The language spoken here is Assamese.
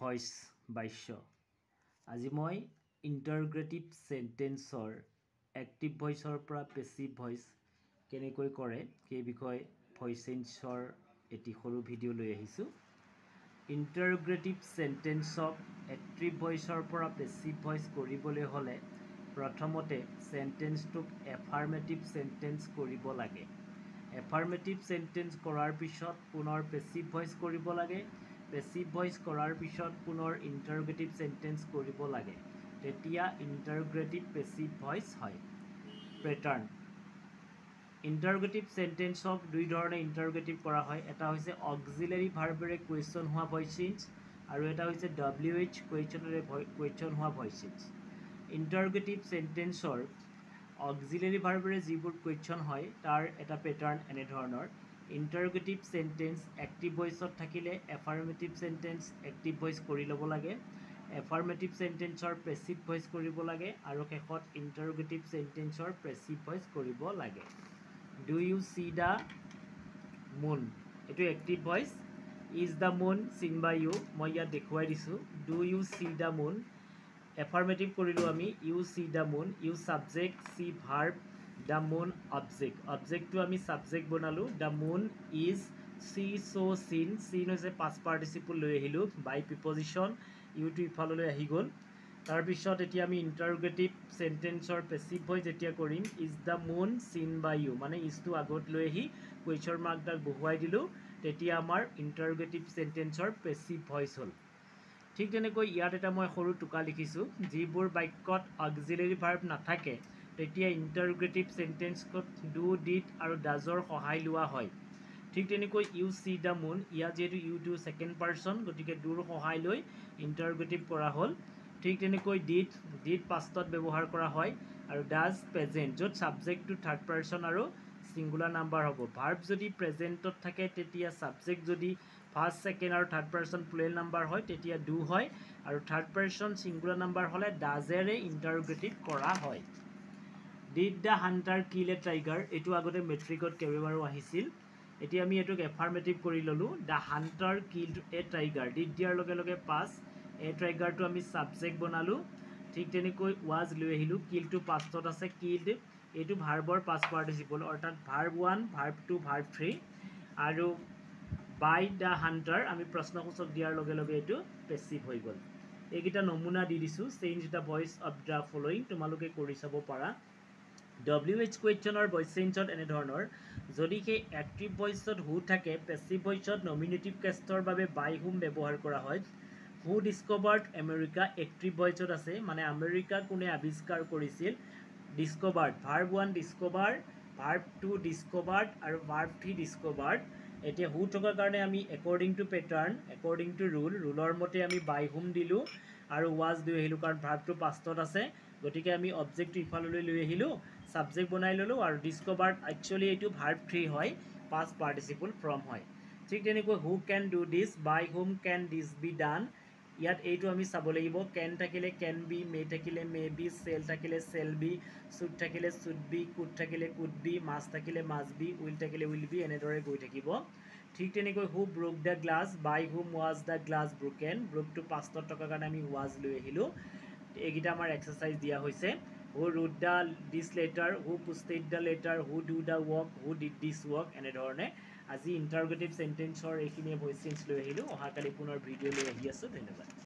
ভইচ বাক্য আজি মই ইন্টাৰগ্ৰেটিভ সেন্টেন্সৰ এক্টিভ ভইচৰ পৰা পেসিভ ভইচ কেনেকৈ কৰে সেই বিষয়ে ভইচ চেঞ্জৰ এটি সৰু ভিডিও লৈ আহিছো। ইন্টাৰগ্ৰেটিভ সেন্টেন্সক এক্টিভ ভইচৰ পৰা পেসিভ ভইচ কৰিবলৈ হলে প্ৰথমতে সেন্টেন্সটোক এফাৰ্মেটিভ সেন্টেন্স কৰিব লাগে। এফাৰ্মেটিভ সেন্টেন্স কৰাৰ পিছত পুনৰ পেসিভ ভইচ কৰিব লাগে। পেসিভ ভইচ কৰাৰ পিছত পুনৰ ইন্টাৰগ্ৰেটিভ সেন্টেন্স কৰিব লাগে। তেতিয়া ইন্টাৰগ্ৰেটিভ পেসিভ ভইচ হয়। প্যাটাৰ্ন ইন্টাৰগ্ৰেটিভ সেন্টেন্সক দুই ধৰণে ইন্টাৰগ্ৰেটিভ কৰা হয়। এটা হৈছে অক্সিলাৰি ভাৰ্বেৰে কুৱেশ্যন হোৱা ভইচ চেঞ্জ আৰু এটা হৈছে WH কুৱেশ্যনেৰে কুৱেশ্যন হোৱা ভইচ চেঞ্জ। ইন্টাৰগ্ৰেটিভ সেন্টেন্সৰ অক্সিলাৰি ভাৰ্বেৰে যিবোৰ কুৱেশ্যন হয় তাৰ এটা প্যাটাৰ্ন এনে ধৰণৰ। ইন্টাৰগ্ৰেটিভ সেন্টেন্স এক্টিভ ভইচত থাকিলে এফাৰ্মেটিভ সেন্টেন্স এক্টিভ ভইচ কৰি ল'ব লাগে। এফাৰ্মেটিভ সেন্টেন্সৰ পেসিভ ভইচ কৰিব লাগে আৰু শেষত ইন্টাৰগ্ৰেটিভ সেন্টেন্সৰ পেসিভ ভইচ কৰিব লাগে। Do you see the moon এটো active voice. Is the moon seen by you মই ইয়াত দেখুৱাই দিছো। Do you see the moon affirmative কৰিলো আমি you see the moon. You subject see verb the moon object অবজেক্টটো আমি সাবজেক্ট বনালো। The moon is see so seen seen হৈছে পাষ্ট পাৰ্টিচিপল লৈ আহিলো বাই প্ৰিপজিশন ইউটো ইফাললৈ আহি গ'ল। তাৰ পিছত এতিয়া আমি ইন্টাৰগ্ৰেটিভ সেন্টেন্সৰ পেসিভ ভইচ যেতিয়া কৰিম is the moon seen by you মানে ইজটো আগত লৈ আহি কুৱেশ্যন মাৰ্কডাল বহুৱাই দিলো তেতিয়া আমাৰ ইন্টাৰগ্ৰেটিভ সেন্টেন্সৰ পেসিভ ভইচ হ'ল। ঠিক তেনেকৈ ইয়াত এটা মই সৰু টুকা লিখিছো যিবোৰ বাক্যত অক্সিলাৰি ভাৰ্ব নাথাকে তেতিয়া ইন্টাৰগ্ৰেটিভ সেন্টেন্সত ডু ডিড আৰু ডাজৰ সহায় লোৱা হয়। ঠিক তেনেকৈ ইউ সি দা মুন ইয়াত যেহেতু ইউটো সেকেন্ড পাৰ্সন গতিকে ডুৰ সহায় লৈ ইন্টাৰগ্ৰেটিভ কৰা হ'ল। ঠিক তেনেকৈ ডিড পাষ্টত ব্যৱহাৰ কৰা হয় আৰু ডাজ প্ৰেজেন্ট য'ত সাবজেক্টটো থাৰ্ড পাৰ্সন আৰু সিঙ্গুলাৰ নাম্বাৰ হ'ব। ভাৰ্ব যদি প্ৰেজেন্টত থাকে তেতিয়া সাবজেক্ট যদি ফাৰ্ষ্ট সেকেন্ড আৰু থাৰ্ড পাৰ্সন প্লুৰেল নাম্বাৰ হয় তেতিয়া ডু হয় আৰু থাৰ্ড পাৰ্সন সিঙ্গুলাৰ নাম্বাৰ হলে ডাজেৰে ইন্টাৰগ্ৰেটিভ কৰা হয়। Did da Hunter kill A tiger এটো আগতে মেট্ৰিকত কেইবাবাৰো আহিছিল। এতিয়া আমি এটোক এফাৰ্মেটিভ কৰি ললো। The hunter killed a tiger did দিয়াৰ লগে লগে পাস এ টাইগাৰটো আমি সাবজেক্ট বনালো। ঠিক তেনেকৈ ওয়াজ লৈ আহিলো কিলটো পাষ্টত আছে কিল্ড এটো ভাৰ্বৰ পাষ্ট পাৰ্টিচিপল অৰ্থাৎ ভাৰ্ব 1 ভাৰ্ব 2 ভাৰ্ব 3 আৰু বাই দা হান্টাৰ আমি প্ৰশ্নসূচক দিয়াৰ লগে লগে এটো পেসিভ হৈ গ'ল। এইকেইটা নমুনা দি দিছো change da voice of the following তোমালোকে কৰি চাব পাৰা। WH কুৱেশ্যনৰ ভইচ চেঞ্জত এনে ধৰণৰ যদি সেই এক্টিভ ভইচত হু থাকে পেসিভ ভইচত নমিনেটিভ কেছৰ বাবে বাই হুম ব্যৱহাৰ কৰা হয়। হু ডিস্কভাৰ্ড আমেৰিকা এক্টিভ ভইচত আছে মানে আমেৰিকা কোনে আৱিষ্কাৰ কৰিছিল। Discovered verb 1 discover verb 2 discovered আৰু ভাৰ্ব 3 ডিস্কভাৰ্ড। এতিয়া হু থকাৰ কাৰণে আমি according to pattern according to ৰুলৰ মতে আমি বাই হুম দিলো আৰু ওয়াজ লৈ আহিলো কাৰণ ভাৰ্বটো পাষ্টত আছে গতিকে আমি অবজেক্টটো ইফাললৈ লৈ আহিলো সাবজেক্ট বনাই ললো আৰু ডিস্কভাৰ্ড একচুয়ালি এইটো ভাৰ্ব 3 হয় পাষ্ট পাৰ্টিচিপল ফ্ৰম হয়। ঠিক তেনেকৈ who can do this by whom can this be done ইয়াত এইটো আমি চাব লাগিব কেন থাকিলে কেন বি মে থাকিলে মে বি সেল থাকিলে সেল বি শুড থাকিলে শুড বি কুড থাকিলে কুড বি মাষ্ট থাকিলে মাষ্ট বি উইল থাকিলে উইল বি এনেদৰে গৈ থাকিব। ঠিক তেনেকৈ হু ব্ৰোক দা গ্লাছ বাই হুম ওয়াজ দা গ্লাছ ব্ৰোকেন ব্ৰোকটো পাষ্টত থকাৰ কাৰণে আমি ওয়াজ লৈ আহিলো। এইকেইটা আমাৰ এক্সাৰসাইজ দিয়া হৈছে। Who read the this letter who posted the letter who do the work who did this work এনেধৰণে আজি ইন্টাৰগ্ৰেটিভ সেন্টেন্সৰ এইখিনিয়ে ভইচ চেঞ্জ লৈ আহিলো। অহাকালি পুনৰ ভিডিঅ' লৈ আহি আছো। ধন্যবাদ।